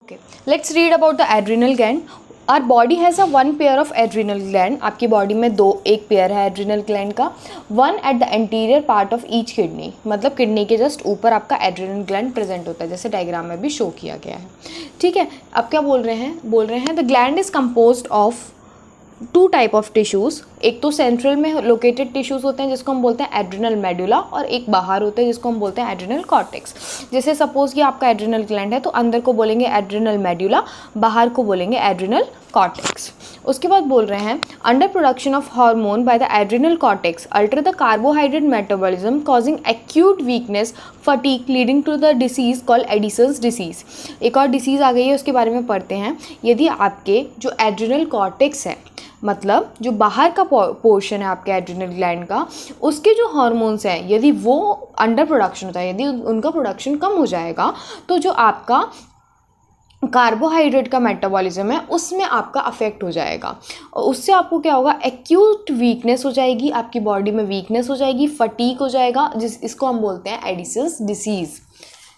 Okay, let's read about the adrenal gland. Our body has a one pair of adrenal gland. आपकी body में एक pair है adrenal gland का. One at the anterior part of each kidney, मतलब kidney के just ऊपर आपका adrenal gland present होता है, जैसे डायग्राम में भी शो किया गया है. ठीक है, अब क्या बोल रहे हैं the gland is composed of two type of tissues. एक तो सेंट्रल में लोकेटेड टिश्यूज़ होते हैं जिसको हम बोलते हैं एड्रिनल मेडुला, और एक बाहर होते हैं जिसको हम बोलते हैं एड्रिनल कॉर्टेक्स. जैसे सपोज कि आपका एड्रिनल ग्लैंड है तो अंदर को बोलेंगे एड्रिनल मेडुला, बाहर को बोलेंगे एड्रिनल कॉर्टेक्स. उसके बाद बोल रहे हैं under production of hormone by the adrenal cortex alter the carbohydrate metabolism causing acute weakness fatigue leading to the disease called Addison's disease. एक और डिसीज़ आ गई है, उसके बारे में पढ़ते हैं. यदि आपके जो एड्रिनल कॉर्टेक्स है, मतलब जो बाहर का पोर्शन है आपके एड्रिनल ग्लैंड का, उसके जो हार्मोन्स हैं यदि वो अंडर प्रोडक्शन होता है, यदि उनका प्रोडक्शन कम हो जाएगा तो जो आपका कार्बोहाइड्रेट का मेटाबॉलिज्म है उसमें आपका अफेक्ट हो जाएगा. और उससे आपको क्या होगा, एक्यूट वीकनेस हो जाएगी, आपकी बॉडी में वीकनेस हो जाएगी, फटीक हो जाएगा, इसको हम बोलते हैं एडिसन्स डिसीज़.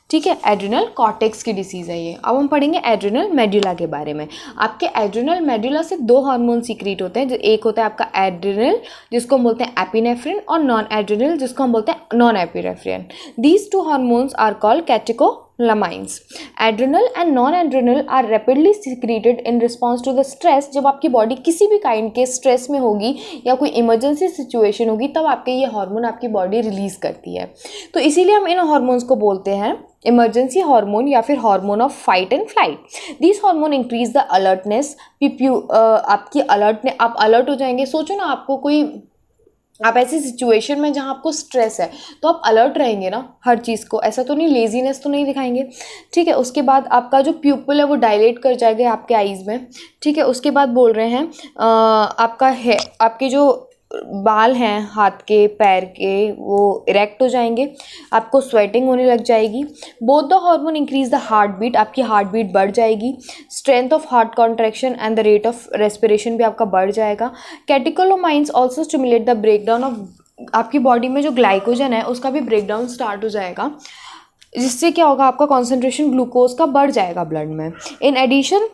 ठीक है, एड्रिनल कॉर्टेक्स की डिसीज़ है ये. अब हम पढ़ेंगे एड्रिनल मेडुला के बारे में. आपके एड्रिनल मेडुला से दो हार्मोन सीक्रेट होते हैं. जो एक होता है आपका एड्रिनल जिसको हम बोलते हैं एपिनेफ्रिन, और नॉन एड्रिनल जिसको हम बोलते हैं non epinephrine. These two hormones are called catecholamines. Adrenal and non adrenal are rapidly secreted in response to the stress. जब आपकी बॉडी किसी भी काइंड के स्ट्रेस में होगी या कोई इमरजेंसी सिचुएशन होगी तब आपके ये हार्मोन आपकी बॉडी रिलीज़ करती है. तो इसीलिए हम इन हार्मोन्स को बोलते हैं इमरजेंसी हार्मोन या फिर hormone of fight and flight. This hormone increase the alertness. आपकी आप अलर्ट हो जाएंगे. सोचो ना, आपको कोई आप ऐसी सिचुएशन में जहाँ आपको स्ट्रेस है तो आप अलर्ट रहेंगे ना हर चीज़ को, ऐसा तो नहीं, लेजीनेस तो नहीं दिखाएंगे. ठीक है, उसके बाद आपका जो प्यूपल है वो डायलेट कर जाएगा आपके आईज़ में. ठीक है, उसके बाद बोल रहे हैं आपके जो बाल हैं हाथ के पैर के वो इरेक्ट हो जाएंगे, आपको स्वेटिंग होने लग जाएगी. Both the hormone increase the heart beat. आपकी हार्ट बीट बढ़ जाएगी. Strength of heart contraction and the rate of respiration भी आपका बढ़ जाएगा. Catecholamines also stimulate the breakdown of. आपकी बॉडी में जो ग्लाइकोजन है उसका भी ब्रेकडाउन स्टार्ट हो जाएगा, जिससे क्या होगा, आपका कॉन्सेंट्रेशन ग्लूकोज का बढ़ जाएगा ब्लड में. In addition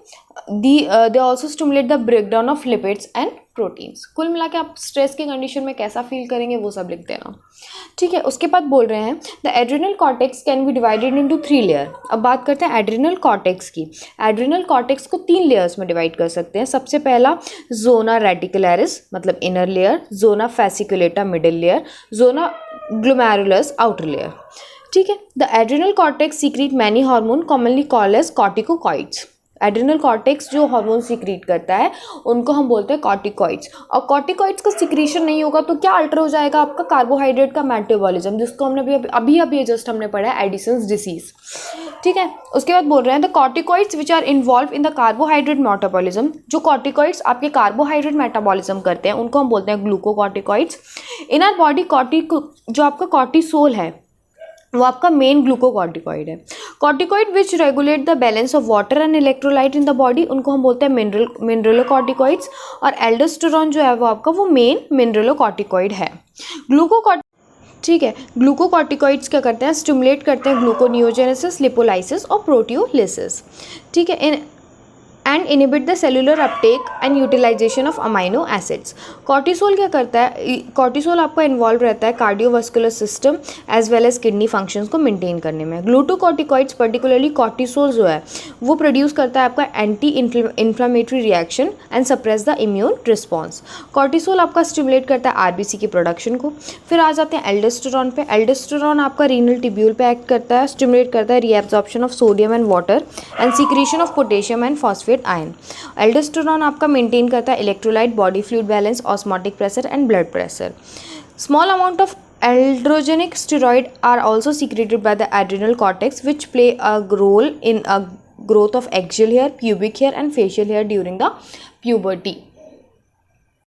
they also stimulate the breakdown of lipids and proteins. कुल मिला के आप स्ट्रेस के कंडीशन में कैसा फील करेंगे वो सब लिख देना. ठीक है, उसके बाद बोल रहे हैं the adrenal cortex can be divided into 3 layer. अब बात करते हैं एड्रिनल कॉर्टेक्स की. एड्रिनल कॉर्टेक्स को 3 लेयर्स में डिवाइड कर सकते हैं. सबसे पहला जोना रेटिकुलरिस मतलब inner layer, zona fasciculata middle layer, zona glomerulus outer layer. ठीक है, the adrenal cortex secrete many hormone commonly called as corticoids. Adrenal cortex जो हार्मोन सीक्रेट करता है उनको हम बोलते हैं कॉर्टिकॉइड्स. और कॉर्टिकॉइड्स का सीक्रेशन नहीं होगा तो क्या अल्टर हो जाएगा, आपका कार्बोहाइड्रेट का मेटाबॉलिज्म, जिसको हमने अभी जस्ट हमने पढ़ा है एडिसन्स डिसीज. ठीक है, उसके बाद बोल रहे हैं the corticoids which are involve in the carbohydrate metabolism. जो कॉर्टिकॉइड्स आपके कार्बोहाइड्रेट मेटाबॉलिज्म करते हैं उनको हम बोलते हैं ग्लूकोकॉर्टिकॉइड्स. इन आवर बॉडी जो आपका कॉर्टिसोल है वो आपका मेन ग्लूकोकॉर्टिकॉइड है. Corticoid which regulate the balance of water and electrolyte in the body उनको हम बोलते हैं मिनरलोकॉर्टिकॉइड्स. और एल्डोस्टेरॉन जो है वो आपका वो मेन मिनरलोकॉर्टिकॉइड है. ठीक है, ग्लूकोकॉर्टिकॉइड्स क्या करते हैं, स्टिमुलेट करते हैं ग्लूकोनियोजेनेसिस, लिपोलाइसिस और प्रोटियोलिसिस. ठीक है, and inhibit the cellular uptake and utilisation of amino acids. Cortisol क्या करता है, कॉर्टिसोल आपका इन्वॉल्व रहता है cardiovascular system as well as kidney functions को मेंटेन करने में. ग्लूकोकॉर्टिकॉइड्स पर्टिकुलरली कॉर्टिसोल जो है वो प्रोड्यूस करता है आपका anti inflammatory reaction and suppress the immune response. Cortisol आपका स्टिमुलेट करता है आरबीसी की प्रोडक्शन को. फिर आ जाते हैं एल्डोस्टेरॉन पे. एल्डोस्टेरॉन आपका रीनल टिब्यूल पे एक्ट करता है, स्टिमुलेट करता है reabsorption of sodium and water and secretion of potassium and phosphate ion. Aldosterone आपका मेंटेन करता है electrolyte, body fluid balance, osmotic pressure and blood pressure. Small amount of androgenic steroid are also secreted by the adrenal cortex which play a role in a growth of axial hair, pubic hair and facial hair during the puberty.